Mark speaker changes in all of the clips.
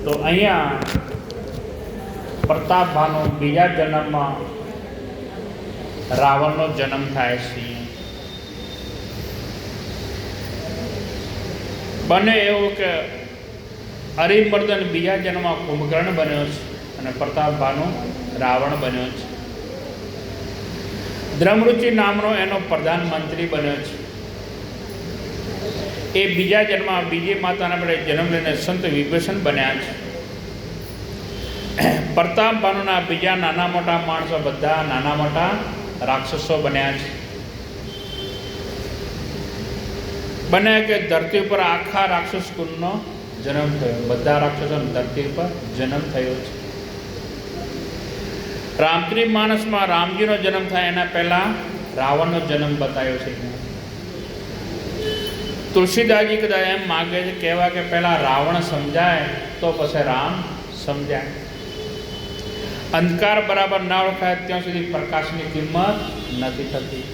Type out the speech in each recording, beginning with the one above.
Speaker 1: તો અહીંયા પ્રતાપ ભાનો બીજા જન્મમાં રાવણનો જન્મ થાય છે. બને એવું કે હરિમર્દન બીજા જન્મમાં કુંભકર્ણ બન્યો છે અને પ્રતાપ ભાનો રાવણ બન્યો છે. ધર્મરુચિ નામનો એનો પ્રધાનમંત્રી બન્યો છે. એ બીજા જન્મમાં બીજી માતાના આપણે જન્મ લઈને સંત વિભીષણ બન્યા છે. પ્રતાપ ભાનુના બીજા નાના મોટા માણસો બધા નાના મોટા રાક્ષસો બન્યા છે. બન્યા કે ધરતી ઉપર આખા રાક્ષસ કુળનો જન્મ થયો. બધા રાક્ષસોનો ધરતી ઉપર જન્મ થયો છે. રામચરિત માનસમાં રામજીનો જન્મ થાય એના પહેલા રાવણનો જન્મ બતાવ્યો છે. તુલસીદાસજી કદાચ એમ માગે છે કહેવા કે પહેલા રાવણ સમજાય તો પછી રામ સમજાય. અંધકાર બરાબર ના ઓળખાય ત્યાં સુધી પ્રકાશની કિંમત નથી થતી.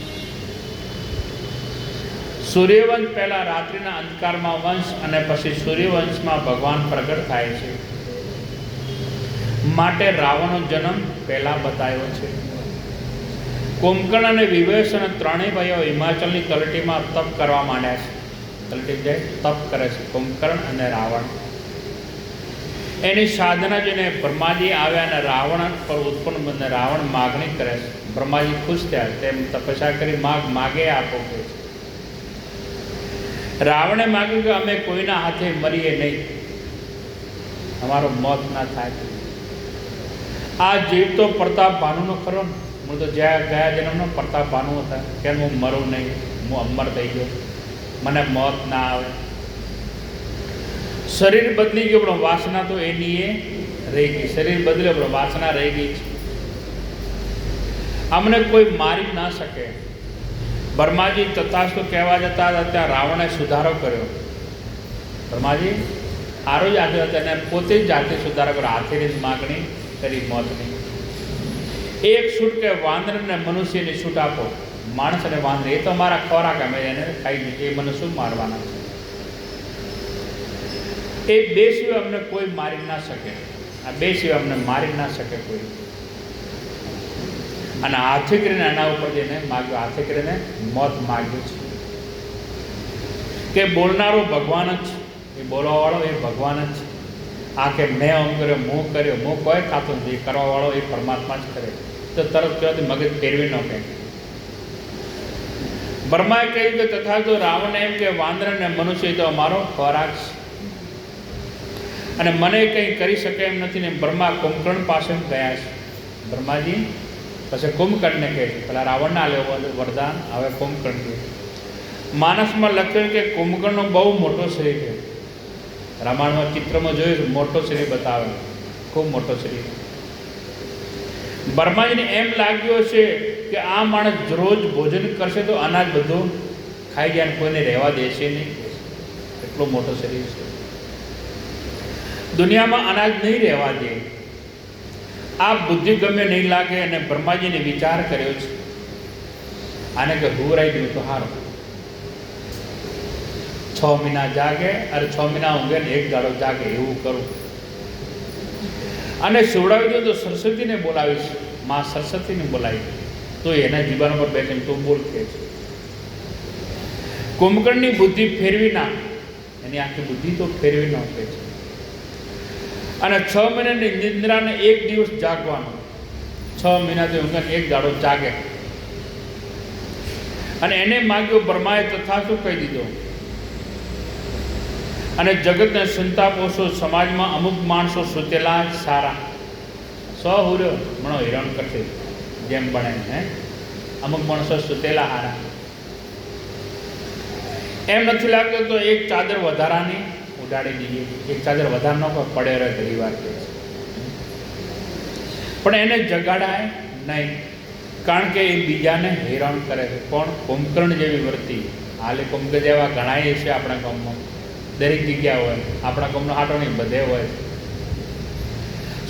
Speaker 1: સૂર્યવંશ પહેલા રાત્રિના અંધકારમાં વંશ અને પછી સૂર્યવંશમાં ભગવાન પ્રગટ થાય છે. માટે રાવણનો જન્મ પહેલા બતાવ્યો છે. કુંભકર્ણ અને વિભીષણ ત્રણેય ભાઈઓ હિમાચલની તળેટીમાં તપ કરવા માંડ્યા છે. તળેટી જાય તપ કરે છે કુંભકર્ણ અને રાવણ. એની સાધના જોઈને બ્રહ્માજી આવ્યા અને રાવણ પર ઉત્પન્ન બંને રાવણ માગણી કરે છે. બ્રહ્માજી ખુશ થયા. તેમ તપસ્યા કરી માગે આપો કે છે. રાવણે માગ્યું કે અમે કોઈના હાથે મરીએ નહીં, અમારું મોત ના થાય. આ જીવ તો પ્રતાપ ભાનુનો ખરો ને. હું તો ગયા જન્મનો પ્રતાપ ભાનુ હતા. કેમ હું મરું નહીં, હું અમર થઈ ગયો, મને મોત ના આવે. શરીર બદલી ગયું પણ વાસના તો એની એ રહી ગઈ. શરીર બદલ્યો પણ વાસના રહી ગઈ છે. અમને કોઈ મારી ના શકે. બ્રહ્માજી તથાસ્તુ કહેવા જતા હતા ત્યાં રાવણે સુધારો કર્યો. બ્રહ્માજી આરો જ આગ્યો હતો અને પોતે જ જાતે સુધારો કર્યો. હાથેની જ માગણી કરી મોતની. એક છૂટ કે વાંદરને મનુષ્યની છૂટ આપો. માણસ અને વાંદર એ તો મારા ખોરાક, અમે એને ખાઈ દીધી, એ મને શું મારવાના છે? એ બે સિવાય અમને કોઈ મારી ના શકે. આ બે સિવાય અમને મારી ના શકે કોઈ. અને હાથે કરીને એના ઉપર જઈને માગ્યું, હાથે કરીને મોત માગ્યું છે. કે બોલનારો ભગવાન જ છે, એ બોલવાવાળો એ ભગવાન જ છે. આ કે મેં આમ કર્યો, હું કર્યો, હું કોઈ ખાતો નથી, કરવાવાળો એ પરમાત્મા જ કરે. તો તરત કહેવાથી મગજ ફેરવી ન કહે. બ્રહ્માએ કહ્યું કે તથા તો રાવણ એમ કે વાંદર અને મનુષ્ય તો અમારો ખોરાક છે અને મને કંઈ કરી શકે એમ નથી. ને બ્રહ્મા કુંભકર્ણ પાસે ગયા છે. બ્રહ્માજી પછી કુંભકર્ણને કહે છે, પેલા રાવણના લેવો વરદાન, હવે કુંભકર્ણ કહે. માનસમાં લખ્યું કે કુંભકર્ણનો બહુ મોટો શરીર છે. રામાયણમાં ચિત્રમાં જોયું, મોટો શરીર બતાવે, ખૂબ મોટો શરીર. બ્રહ્માજીને એમ લાગ્યો છે કે આ માણસ રોજ ભોજન કરશે તો અનાજ બધું ખાઈ જાય અને કોઈને રહેવા દેશે નહીં. એટલો મોટો શરીર છે. દુનિયામાં અનાજ નહીં રહેવા દે. આ બુદ્ધિ ગમે નહીં લાગે. અને બ્રહ્માજીને વિચાર કર્યો છે આને કે હુવરાઈ દઉં તો સારું. 6 મહિના જાગે, અરે 6 મહિના ઊંઘે ને 1 દાડો જાગે, એવું કરું. અને સુવડાવી દઉં તો સરસ્વતીને બોલાવીશ, માં સરસ્વતીને બોલાવી તો એના જીવન પર બેસીને તું બોલ કે છે. કુંભકર્ણની બુદ્ધિ ફેરવી ના, એની આખી બુદ્ધિ તો ફેરવી ન કે છે. અને 6 મહિનાની નિંદ્રાને 1 દિવસ જાગવાનો. 6 મહિનાથી ઊંઘે 1 દાડો જાગે. અને એને માગ્યો, બ્રહ્માએ તથા શું કહી દીધો. અને જગતને સંતાપ ઓછો. સમાજમાં અમુક માણસો સૂતેલા સારા, 100 હુર્યો મણો હેરાન કરશે જેમ બને. હે અમુક માણસો સૂતેલા હારા. એમ નથી લાગતું તો એક ચાદર વધારાની ઉડાડી દઈએ. એક ચાદર વધારે ન પડે રહે ઘણી વાર કે છે. પણ એને જગાડાય નહીં, કારણ કે એ બીજાને હેરાન કરે છે. પણ કુંભકર્ણ જેવી વર્તી હાલે કુંભકર્ણ જેવા ઘણાય છે આપણા ગામમાં, દરેક જગ્યા હોય. આપણા ગામનો આટો નહીં, બધે હોય.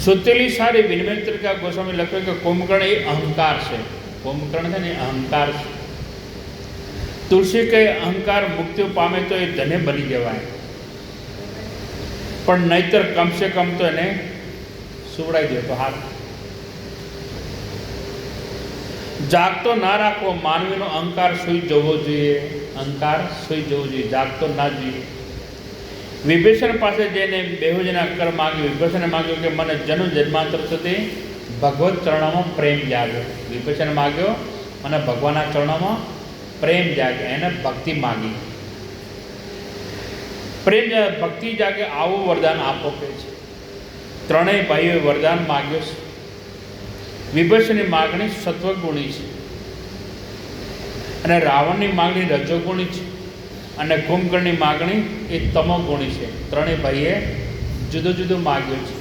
Speaker 1: સુતેલી સારી વિનિમય તરીકે ગોસ્વામી લખ્યું કે કુંભકર્ણ એ અહંકાર છે. કુંભકર્ણ છે ને એ અહંકાર છે. તુલસી કહે અહંકાર મુક્તિ પામે તો એ ધન્ય બની જવાય. પણ નહીતર કમસે કમ તો એને સુવડાવી દે તો હાલ. જાગતો ના રાખવો, માનવીનો અહંકાર સુઈ જવો જોઈએ, અહંકાર સુઈ જવો જોઈએ, જાગતો ના જોઈએ. વિભીષણ પાસે જઈને બેહુજના કર માગ્યું. વિભીષણે માગ્યું કે મને જન્મ જન્માંતર સુધી ભગવત ચરણોમાં પ્રેમ જાગ્યો. વિભીષણ માગ્યો મને ભગવાનના ચરણોમાં પ્રેમ જાગે, એને ભક્તિ માગી. પ્રેમ ભક્તિ જાગે આવું વરદાન આપો કે છે. ત્રણેય ભાઈઓએ વરદાન માગ્યો છે. વિભીષણની માગણી સત્વગુણી છે અને રાવણની માગણી રજોગુણી છે અને કુંભકર્ણની માગણી એ તમોગુણી છે. ત્રણેય ભાઈએ જુદું જુદું માગ્યું છે.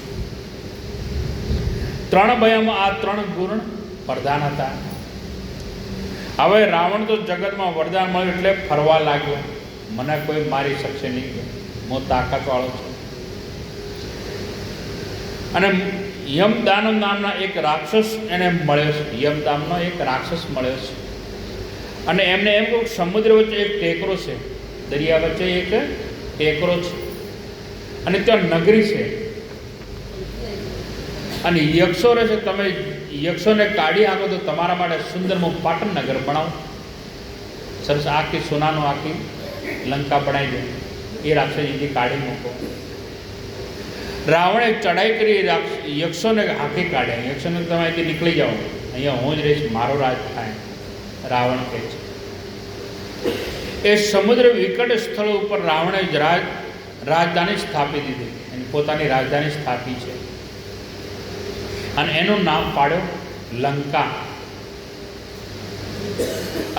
Speaker 1: ત્રણ ભાઈઓમાં આ ત્રણ ગુણ પ્રધાન હતા. હવે રાવણ તો જગતમાં વરદાન મળ્યું એટલે ફરવા લાગ્યો, મને કોઈ મારી શકશે નહીં, હું તાકાતવાળો છું. અને યમદાનવ નામના એક રાક્ષસ એને મળ્યો છે. યમદાનનો એક રાક્ષસ મળ્યો છે અને એમને એમ કહ્યું સમુદ્ર વચ્ચે એક ટેકરો છે, દરિયા વચ્ચે એક ટેકરો છે અને ત્યાં નગરી છે અને યક્ષો રહે છે. તમે યક્ષોને કાઢી આપો તો તમારા માટે સુંદરનું પાટન નગર બનાવો, સરસ આખી સોનાનું આખી લંકા બનાવી દો. એ રાક્ષસજીથી કાઢી મૂકો. રાવણે ચડાઈ કરી યક્ષોને હાંકી કાઢ્યા. યક્ષોને તમે અહીંથી નીકળી જાઓ, અહીંયા હું જ રહીશ, મારો રાજ થાય, રાવણ કહે છે. એ સમુદ્ર વિકટ સ્થળ ઉપર રાવણે રાજધાની સ્થાપી દીધી, એની પોતાની રાજધાની સ્થાપી છે અને એનું નામ પાડ્યો લંકા.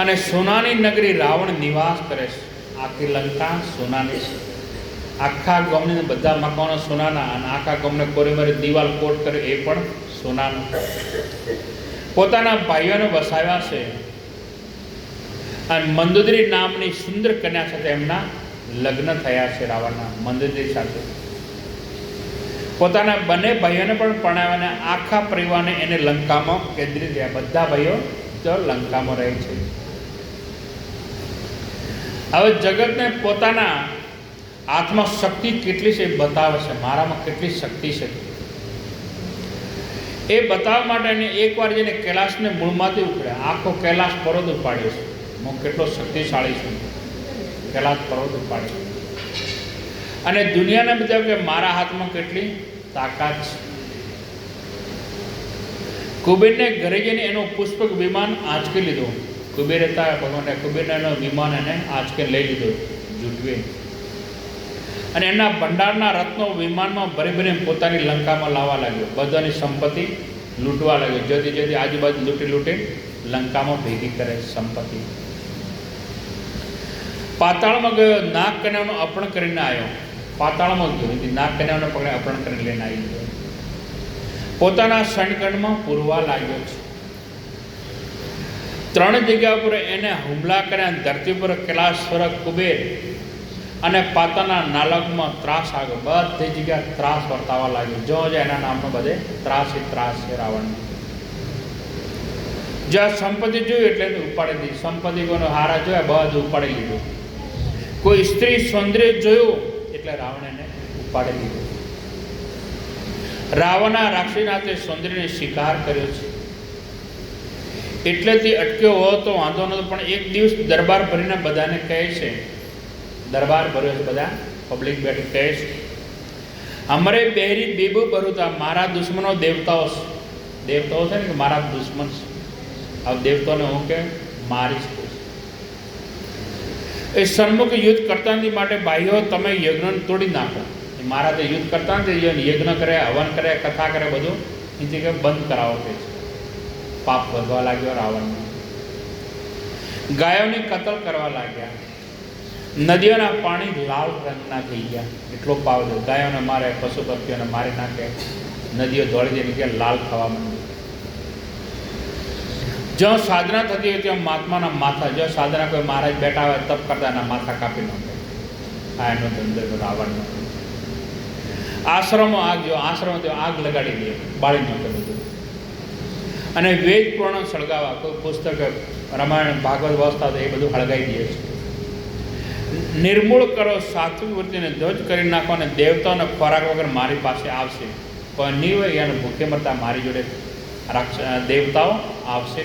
Speaker 1: અને સોનાની નગરી રાવણ નિવાસ કરે છે. આખી લંકા સોનાની છે. આખા ગામની બધા મકાનો સોનાના અને આખા ગામને કોરેમારી દિવાલ કોટ કરે એ પણ સોનાનું. પોતાના ભાઈઓને વસાવ્યા છે અને મંદોદરી નામની સુંદર કન્યા સાથે એમના લગ્ન થયા છે રાવણના, મંદોદરી સાથે. પોતાના બંને ભાઈઓને પણ પરણાવ્યા, આખા પરિવારને એને લંકામાં કેન્દ્રિત થયા. બધા ભાઈઓ તો લંકામાં રહે છે. હવે જગતને પોતાના હાથમાં શક્તિ કેટલી છે એ બતાવે છે, મારામાં કેટલી શક્તિ છે એ બતાવવા માટે એને એકવાર જઈને કૈલાસને મૂળમાંથી ઉખડ્યા. આખો કૈલાસ પર્વત ઉપાડ્યો છે. હું કેટલો શક્તિશાળી છું, કૈલાસ પર્વત ઉપાડ્યો. અને દુનિયાને બતાવ્યું કે મારા હાથમાં કેટલી તાકાત છે. કુબેરને ઘરે જઈને એનું પુષ્પક વિમાન આંચકી લીધું. કુબેર હતા ભગવાને, કુબેરના એનો વિમાન એને આંચકે લઈ લીધો જૂટવે. અને એના ભંડારના રત્નો વિમાનમાં ભરી ભરીને પોતાની લંકામાં લાવવા લાગ્યો. બધાની સંપત્તિ લૂંટવા લાગ્યો. જતી જતી આજુબાજુ લૂંટી લંકામાં ભેગી કરે સંપત્તિ. પાતાળમાં ગયો, નાગ કન્યાનું અપહરણ કરીને આવ્યો. પાતાળમાં ગયો, નાગ કન્યાને પકડે અપહરણ કરીને લઈને આવી ગયો. પોતાના સૈન્યગઢમાં પૂરવા લાગ્યો છે. ત્રણ જગ્યા પર એને હુમલા કર્યા. ધરતી પર કૈલાસવર કુબેર અને પાતાના નાલકમાં ત્રાસ આવ્યો. બધી જગ્યા ત્રાસ વર્તાવા લાગ્યો. જો એના નામનો બધે ત્રાસ છે રાવણ. જ્યાં સંપત્તિ જોયું એટલે ઉપાડી દીધી. સંપત્તિ કોનો હારા જોયા બધું ઉપાડી લીધું. કોઈ સ્ત્રી સૌંદર્ય જોયું એટલે રાવણ એને ઉપાડી દીધું. રાવણના રાક્ષસનાથે સૌંદર્યને શિકાર કર્યો છે. એટલેથી અટક્યો હોત તો વાંધો નહોતો, પણ એક દિવસ દરબાર ભરીને બધાને કહે છે, દરબાર ભર્યો છે, બધા પબ્લિક બેઠી કહે છે, અમારે બેરી બેબુ ભરુતા, મારા દુશ્મનો દેવતાઓ છે. દેવતાઓ છે ને કે મારા દુશ્મન છે. આ દેવતાઓને હું કે મારીશ. એ સન્મુખ યુદ્ધ કરતા નથી, માટે ભાઈઓ તમે યજ્ઞ તોડી નાખો. મારા તે યુદ્ધ કરતા નથી, યજ્ઞ કરે, હવન કરે, કથા કરે, બધું એથી કે બંધ કરાવો કે છે. પાપ વધવા લાગ્યો રાવણને. ગાયોની કતલ કરવા લાગ્યા. નદીઓના પાણી લાલ રંગના થઈ ગયા. એટલો પાવ દો, ગાયોને મારે, પશુ પક્ષીઓને મારી નાખે, નદીઓ દોડી જઈને કે લાલ થવા માંડી. જ્યાં સાધના થતી હોય ત્યાં મહાત્માના માથા, જ્યાં સાધના કોઈ મહારાજ બેઠા હોય તપ કરતા એના માથા કાપી નાખે. આ એનો ધંધો રાવણનો. આશ્રમો આગ, જો આશ્રમ તો આગ લગાડી દે, બાળી નાખે બધું. અને વેદ પુરાણ સળગાવવા, કોઈ પુસ્તક રામાયણ ભાગવત વ્યવસ્થા એ બધું હળગાવી દે છે. નિર્મૂળ કરો, સાત્વિક વૃત્તિને ધ્વજ કરી નાખો, અને દેવતાઓને ખોરાક વગર મારી પાસે આવશે. કોઈ નહીં હોય અને ભૂખે મરતા મારી જોડે દેવતાઓ આવશે.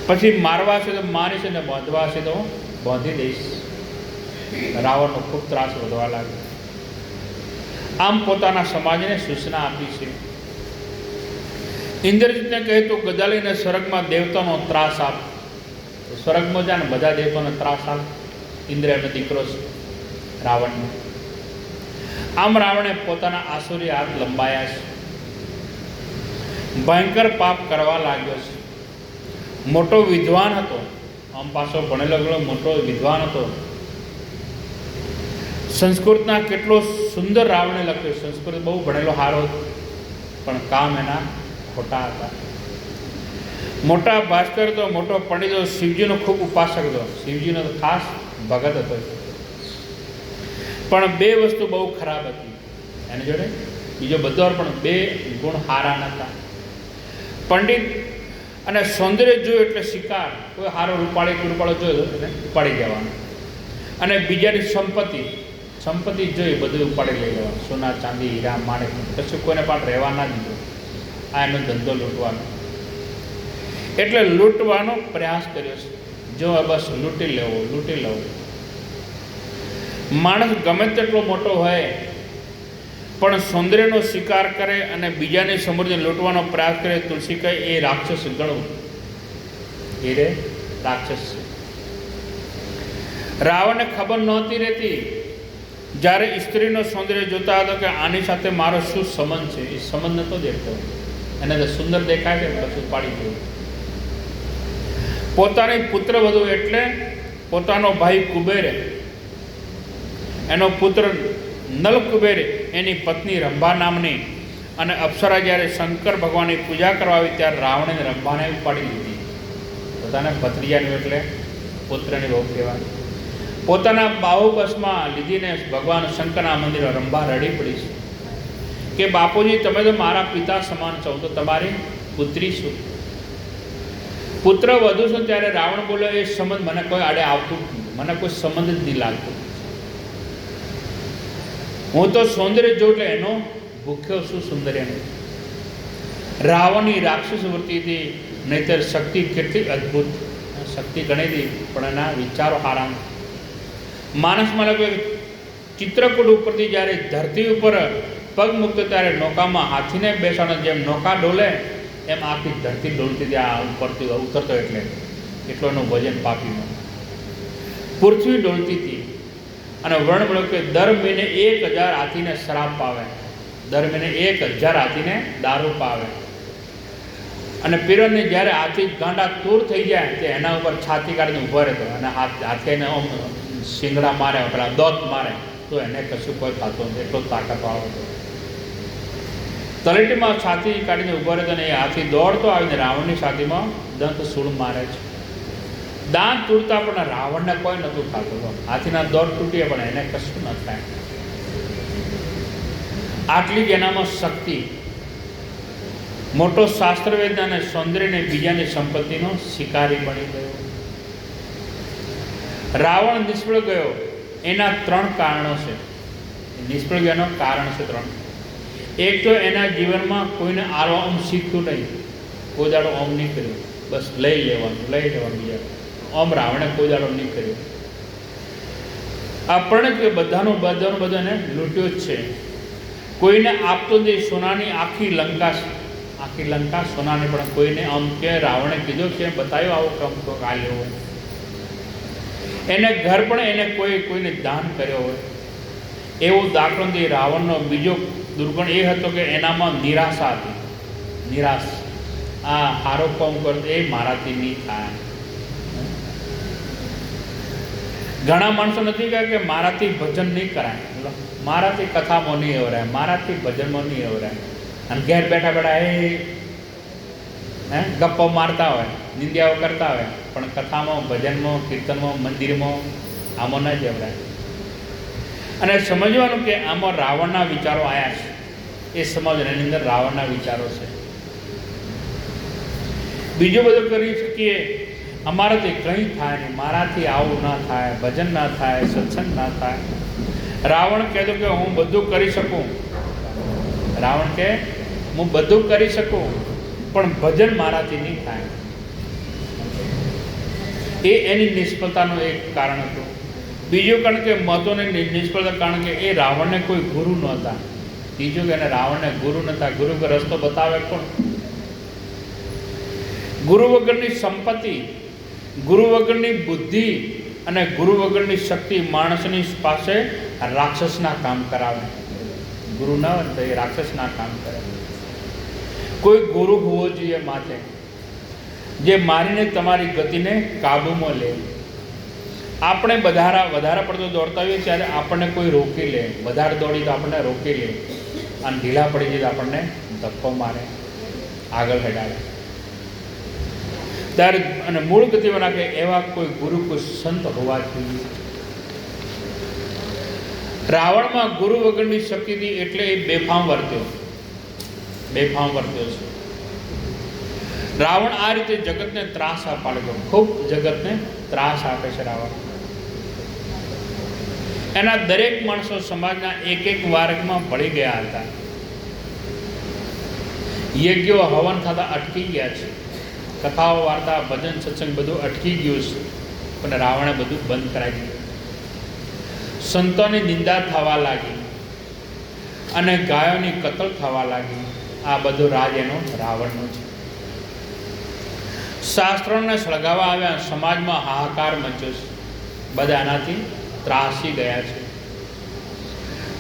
Speaker 1: પછી મારવા છે તો મારીશ, અને બાંધવા છે તો બાંધી દઈશ. રાવણનો ખૂબ ત્રાસ વધવા લાગ્યો. આમ પોતાના સમાજને સૂચના આપી છે. ઇન્દ્રજીતને કહે તો ગદા લઈને સ્વર્ગમાં દેવતાનો ત્રાસ આપ. સ્વર્ગમાં જાય ને બધા દેવતાનો ત્રાસ આપ. ઇન્દ્ર એનો દીકરો છે રાવણનો. આમ રાવણે પોતાના આસુરી હાથ લંબાયા છે. ભયંકર પાપ કરવા લાગ્યો છે. મોટો વિદ્વાન હતો, આમ પાછો ભણેલો મોટો વિદ્વાન હતો. સંસ્કૃતના કેટલો સુંદર રાવણે લખ્યો. સંસ્કૃત બહુ ભણેલો હારો હતો, પણ કામ એના ખોટા હતા. મોટા ભાસ્કર તો મોટો પંડિત હતો, શિવજીનો ખૂબ ઉપાસક હતો. શિવજીનો તો ખાસ ભગત હતો. પણ બે વસ્તુ બહુ ખરાબ હતી એની જોડે. બીજો બધો પણ બે ગુણ હારા નહોતા. પંડિત અને સૌંદર્ય જોયું એટલે શિકાર. કોઈ હારો રૂપાળો જોયો એટલે ઉપાડી જવાનો. અને બીજાની સંપત્તિ જોઈ બધું ઉપાડી લઈ લેવાનું. સોના ચાંદી હીરા માણેક કશું કોઈને પણ રહેવા ના દીધો. આ એનો ધંધો લૂંટવાનો. એટલે લૂંટવાનો પ્રયાસ કર્યો છે. જો બસ લૂંટી લેવો. માણસ ગમે તેટલો મોટો હોય પણ સૌંદર્યનો શિકાર કરે અને બીજાની સમૃદ્ધિ લૂંટવાનો પ્રયાસ કરે, તુલસી કહે એ રાક્ષસ ગણવું. એ રે રાક્ષસ છે. રાવણને ખબર નહોતી રહેતી. જ્યારે સ્ત્રીનો સૌંદર્ય જોતા હતો કે આની સાથે મારો શું સંબંધ છે, એ સંબંધ નહોતો દેખતો. એને તો સુંદર દેખાય છે, પછી પાડી ગયું. પોતાની પુત્ર વધુ એટલે પોતાનો ભાઈ કુબેરે, એનો પુત્ર નલ કુબેર, એની પત્ની રંભા નામની, અને અપ્સરા જ્યારે શંકર ભગવાનની પૂજા કરવા આવી ત્યારે રાવણે રંભાને ઉપાડી લીધી. પોતાના ભત્રીજાનું એટલે પુત્રની બહુ કહેવાય. પોતાના બાહુબસમાં લીધીને ભગવાન શંકરના મંદિરે રંભા રડી પડી છે કે બાપુજી તમે તો મારા પિતા સમાન છો, તો તમારી પુત્રી છું. પુત્ર વધુ છું ત્યારે રાવણ બોલ્યો એ સંબંધ મને કોઈ આડે આવતું, મને કોઈ સંબંધ જ નહીં લાગતું. હું તો સૌંદર્ય જોઉં એટલે એનો ભૂખ્યો છું સૌંદર્યનો. રાવણની રાક્ષસ વૃત્તિથી, નહીતર શક્તિ કેટલી અદ્ભુત. શક્તિ ગણી હતી પણ એના વિચારો હારા. માણસમાં લાગે ચિત્રકૂટ ઉપરથી જ્યારે ધરતી ઉપર પગ મૂકતો ત્યારે નૌકામાં હાથીને બેસાડો જેમ નૌકા ડોલે એમ આખી ધરતી ડોલતી ત્યાં ઉપરથી ઉતરતો. એટલે એટલો એનું વજન પાપીનો. પૃથ્વી ડોલતી હતી. અને વર્ણ મળ્યો કે દર મહિને 1000 હાથીને શરાબ પાવે, દર મહિને 1000 હાથીને દારૂ પાવે. અને પીરને જ્યારે હાથી ગાંડા તૂર થઈ જાય તે એના ઉપર છાતી કાઢીને ઊભો રહેતો, અને હાથીને શિંગડા મારે, પેલા દોત મારે તો એને કશું કોઈ થતું નથી. એટલો તાકાતવાળો હતો. તલેટીમાં છાતી કાઢીને ઊભો રહેતો અને એ હાથી દોડતો આવીને રાવણની છાતીમાં દંત સૂળ મારે છે. દાંત તૂટતા પણ રાવણને કોઈ નહોતું ખાતું. હાથીના દોડ તૂટીએ પણ એને કશું ન થાય. આટલી જ એનામાં શક્તિ. મોટો શાસ્ત્રવેદ અને સૌંદર્યને બીજાની સંપત્તિનો શિકારી બની ગયો. રાવણ નિષ્ફળ ગયો એના 3 કારણો છે. નિષ્ફળ ગયાનું કારણ છે 3. એક તો એના જીવનમાં કોઈને આરો ઓમ શીખ્યું નહીં. કોઈ દાડો ઓમ નહીં કર્યું, બસ લઈ લેવાનું બીજા. ઓમ રાવણે કોઈ દાડો નહીં કર્યો. આપણે કે બધાનું એને લૂંટ્યો જ છે. કોઈને આપતો નથી. સોનાની આખી લંકા સોનાની, પણ કોઈને આમ કે રાવણે કીધું છે બતાવ્યો આવો ક્રમ તો કાલ્યો હોય. એને ઘર પણ એને કોઈને દાન કર્યો હોય એવો દાખલો નથી. રાવણનો બીજો દુર્ગુણ એ હતો કે એનામાં નિરાશા હતી. નિરાશ, આ હારો કામ કરતો એ મારાથી નહીં થાય. ઘણા માણસો નથી કહે કે મારાથી ભજન નહીં કરાય, મારાથી કથામાં નહીં અવરાય, મારાથી ભજનમાં નહીં અવરાય. અને ઘેર બેઠા ગપ્પો મારતા હોય, નિંદ્યાઓ કરતા હોય, પણ કથામાં, ભજનમાં, કીર્તનમાં, મંદિરમાં આમાં ન જવરાય. અને સમજવાનું કે આમાં રાવણના વિચારો આવ્યા છે. એ સમજવાની અંદર રાવણના વિચારો છે. બીજું બધું કરી શકીએ અમારાથી કંઈ થાય નહીં, મારાથી આવું ના થાય, ભજન ના થાય, સત્સંગ ના થાય. રાવણ કહેતો કે હું બધું કરી શકું. રાવણ કે હું બધું કરી શકું, પણ ભજન મારાથી નહીં થાય. એ એની નિષ્ફળતાનું એક કારણ હતું. બીજું કારણ કે મહત્વની નિષ્ફળતા કારણ કે એ રાવણને કોઈ ગુરુ નહોતા. ત્રીજું કે એને રાવણને ગુરુ નહોતા. ગુરુ કે રસ્તો બતાવે કોણ? ગુરુ વગરની સંપત્તિ, ગુરુ વગરની બુદ્ધિ અને ગુરુ વગરની શક્તિ માણસની પાસે રાક્ષસના કામ કરાવે. ગુરુ ના હોય તો એ રાક્ષસના કામ કરે. કોઈ ગુરુ હોવો જોઈએ માથે, જે મારીને તમારી ગતિને કાબૂમાં લે. આપણે વધારે પડતો દોડતા હોઈએ ત્યારે આપણને કોઈ રોકી લે. વધારે દોડી તો આપણને રોકી લે, અને ઢીલા પડી જાય તો આપણને ધક્કો મારે, આગળ હેડાડે. ત્યારે અને મૂળ ગતિમાં રાખે એવા કોઈ ગુરુ, કોઈ સંત હોવા જોઈએ. રાવણમાં ગુરુ વગરની શક્તિ હતી એટલે એ બેફામ વર્ત્યો છે. રાવણ આ રીતે જગતને ત્રાસ અપાડે છે, ખૂબ જગતને ત્રાસ આપે છે રાવણ. એના દરેક માણસો સમાજના એક એક વર્ગમાં ભળી ગયા હતા. યજ્ઞો હવન થતા અટકી ગયા છે, કથાઓ વાર્તા ભજન સત્સંગ બધું અટકી ગયું છે, પણ રાવણે બધું બંધ કરાવી દીધું. સંતોની નિંદા થવા લાગી અને ગાયોની કતલ થવા લાગી. આ બધું રાજ એનો રાવણનો છે. શાસ્ત્રોને સળગાવવા આવ્યા, સમાજમાં હાહાકાર મચ્યો છે. બધા આનાથી ત્રાસી ગયા છે.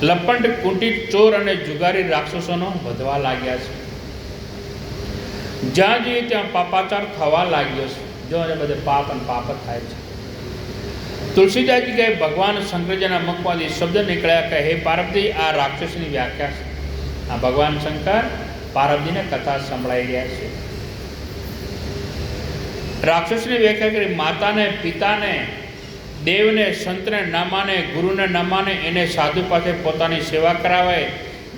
Speaker 1: લપંડ, કુંટીત, ચોર અને જુગારી રાક્ષસોનો વધવા લાગ્યા છે. જ્યાં જઈએ ત્યાં પાપાચાર થવા લાગ્યો છે. જો અને બધે પાપ અને પાપ જ થાય છે. તુલસીદાસજી કહે ભગવાન શંકરજીના મુખમાંથી શબ્દ નીકળ્યા કે હે પાર્વતી, આ રાક્ષસની વ્યાખ્યા છે. આ ભગવાન શંકર પાર્વતીને કથા સંભળાઈ રહ્યા છે. રાક્ષસની વ્યાખ્યા કરી માતાને, પિતાને, દેવને, સંતને ન માને, ગુરુને ન માને, એને સાધુ પાસે પોતાની સેવા કરાવે.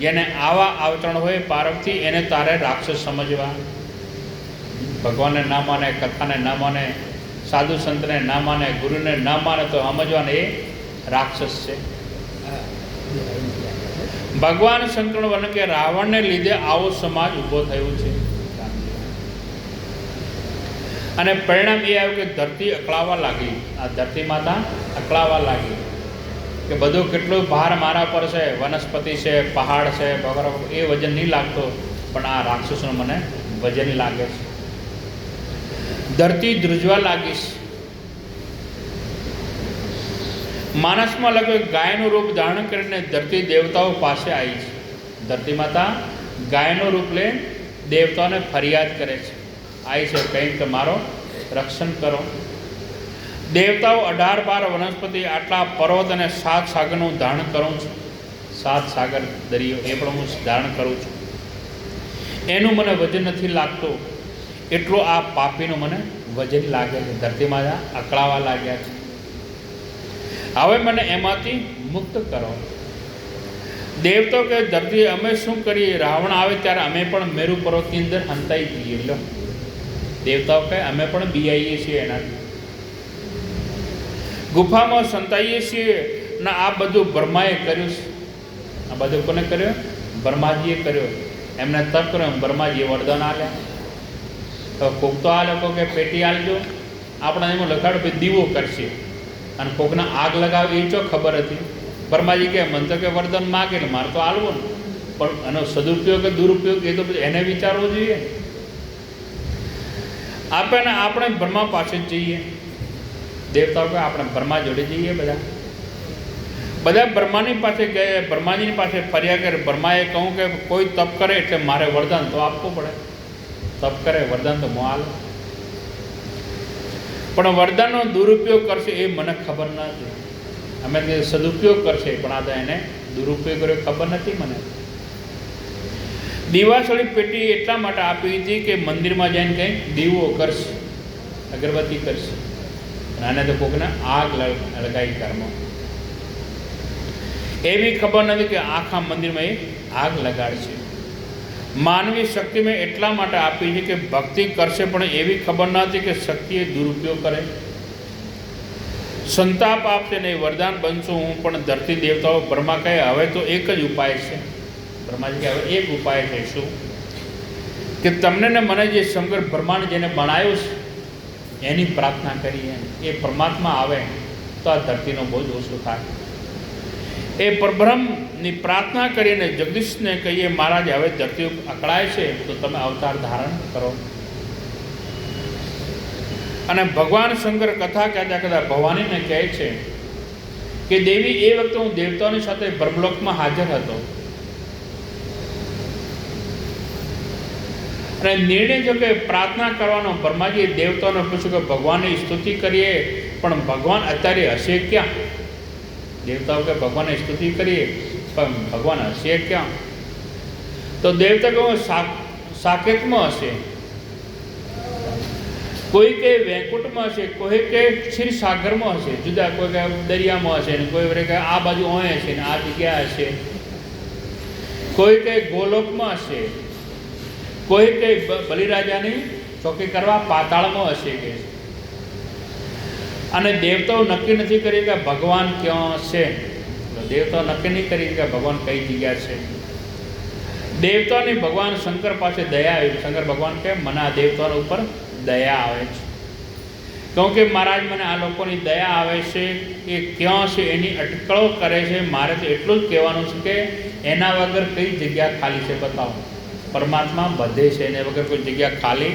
Speaker 1: જેને આવા આવતરણ હોય પાર્વતી, એને તારે રાક્ષસ સમજવા. ભગવાનને ના માને, કથાને ના માને, સાધુ સંતને ના માને, ગુરુને ના માને તો સમજવાને એ રાક્ષસ છે. ભગવાન શંકર વન કે રાવણને લીધે આવો સમાજ ઊભો થયો છે. અને પરિણામ એ આવ્યું કે ધરતી અકળાવા લાગી. આ ધરતી માતા અકળાવા લાગી કે બધું કેટલું ભાર મારા પર છે, વનસ્પતિ છે, પહાડ છે, વગેરે, એ વજન નહીં લાગતો, પણ આ રાક્ષસનું મને વજન લાગે છે. ધરતી ધ્રુજવા લાગીશ. માણસમાં લગભગ ગાયનું રૂપ ધારણ કરીને ધરતી દેવતાઓ પાસે આવી છે. ધરતી માતા ગાયનું રૂપ લે દેવતાઓને ફરિયાદ કરે છે, આવી છે કંઈક તમારો રક્ષણ કરો. દેવતાઓ 18-12 વનસ્પતિ, આટલા પર્વત અને 7 સાગરનું ધારણ કરું છું. 7 સાગર દરિયો એ પણ હું ધારણ કરું છું. એનું મને વજન નથી લાગતું, એટલું આ પાપીનું મને વજન લાગે છે. ધરતીમાં અકળાવા લાગ્યા છે. હવે મને એમાંથી મુક્ત કરો. દેવતાઓ કે ધરતી અમે શું કરીએ? રાવણ આવે ત્યારે અમે પણ મેરુ પર્વતની અંદર હંતાઈ જઈએ. લો, દેવતાઓ કહે અમે પણ બિયાઈએ છીએ, એનાથી ગુફામાં સંતાઈએ છીએ. ના, આ બધું બ્રહ્માએ કર્યું છે. આ બધું કોને કર્યું? બ્રહ્માજીએ કર્યો. એમને તપ કર્યો, બ્રહ્માજીએ વરદાન આલ્યા. તો કોક તો આ લોકો કે પેટી આલજો, આપણે એમાં લખાડો કે દીવો કરશે, અને કોકને આગ લગાવે એ ચો ખબર હતી. બ્રહ્માજી કે મન તો કે વરદાન માગે એટલે મારે તો આલવું ને, પણ એનો સદુપયોગ કે દુરુપયોગ એ તો એને વિચારવો જોઈએ. આપણે બ્રહ્મા પાસે જ જઈએ. દેવતાઓ કે આપણે બ્રહ્મા જોડે જઈએ. બધા બ્રહ્માની પાસે ગયા, બ્રહ્માજીની પાસે ફર્યા કરે. બ્રહ્માએ કહું કે કોઈ તપ કરે એટલે મારે વરદાન તો આપવું પડે. તપ કરે વરદાન તો હું આલું, પણ વરદાનનો દુરુપયોગ કરશે એ મને ખબર નથી. અમે તે સદુપયોગ કરશે, પણ આ તો એને દુરુપયોગ કર્યો ખબર નથી મને. દીવાસળી પેટી એટલા માટે આપી હતી કે મંદિરમાં જઈને કંઈક દીવો કરશે, અગરબત્તી કરશે, અને આને તો કોકને આગ લગાવી ઘરમાં. એવી ખબર નથી કે આખા મંદિરમાં એ આગ લગાડશે. માનવી શક્તિ મેં એટલા માટે આપી છે કે ભક્તિ કરશે પણ એવી ખબર ન હતી કે શક્તિએ દુરુપયોગ કરે. સંતાપ આપશે ને વરદાન બનશું હું પણ ધરતી દેવતાઓ. બ્રહ્મા કહે હવે તો એક જ ઉપાય છે. બ્રહ્માજી કહે હવે એક ઉપાય છે. શું? કે તમને ને મને જે સમગ્ર બ્રહ્માંડ જેને બનાવ્યું છે એની પ્રાર્થના કરીએ. એ પરમાત્મા આવે તો આ ધરતીનો બોજ ઓછો થાય. એ પરબ્રહ્મની પ્રાર્થના કરીને જગદીશને કહીએ મહારાજ હવે ધરતી અકળાય છે તો તમે અવતાર ધારણ કરો. અને ભગવાન શંકર કથા કહેતા કહેતા ભવાનીને કહે છે કે દેવી એ વખતે હું દેવતાઓની સાથે બ્રહ્મલોકમાં હાજર હતો અને નિર્ણય જો કે પ્રાર્થના કરવાનો. બ્રહ્માજીએ દેવતાઓને પૂછ્યું કે ભગવાનની સ્તુતિ કરીએ પણ ભગવાન અત્યારે હશે ક્યાં? દેવતાઓ કે ભગવાનની સ્તુતિ કરીએ પણ ભગવાન હશે ક્યાં? તો દેવતા કહો સાકેતમાં હશે, કોઈ કે વૈકુંઠમાં હશે, કોઈ કે ક્ષીરસાગરમાં હશે, જુદા કોઈ કે દરિયામાં હશે ને કોઈ કે આ બાજુ ઓય હશે ને આ જગ્યા હશે, કોઈ કે ગોલોકમાં હશે, કોઈ કે બલિરાજાની ચોકી કરવા પાતાળમાં હશે કે. અને દેવતાઓ નક્કી નથી કરી કે ભગવાન ક્યાં છે. દેવતાઓ નક્કી નહીં કરી કે ભગવાન કઈ જગ્યા છે. દેવતાની ભગવાન શંકર પાસે દયા આવી. શંકર ભગવાન કે મને આ દેવતાઓ ઉપર દયા આવે છે. કહું કે મહારાજ મને આ લોકોની દયા આવે છે એ ક્યાં છે એની અટકળો કરે છે. મારે તો એટલું જ કહેવાનું છે કે એના વગર કઈ જગ્યા ખાલી છે બતાવો. પરમાત્મા બધે છે એને વગર કોઈ જગ્યા ખાલી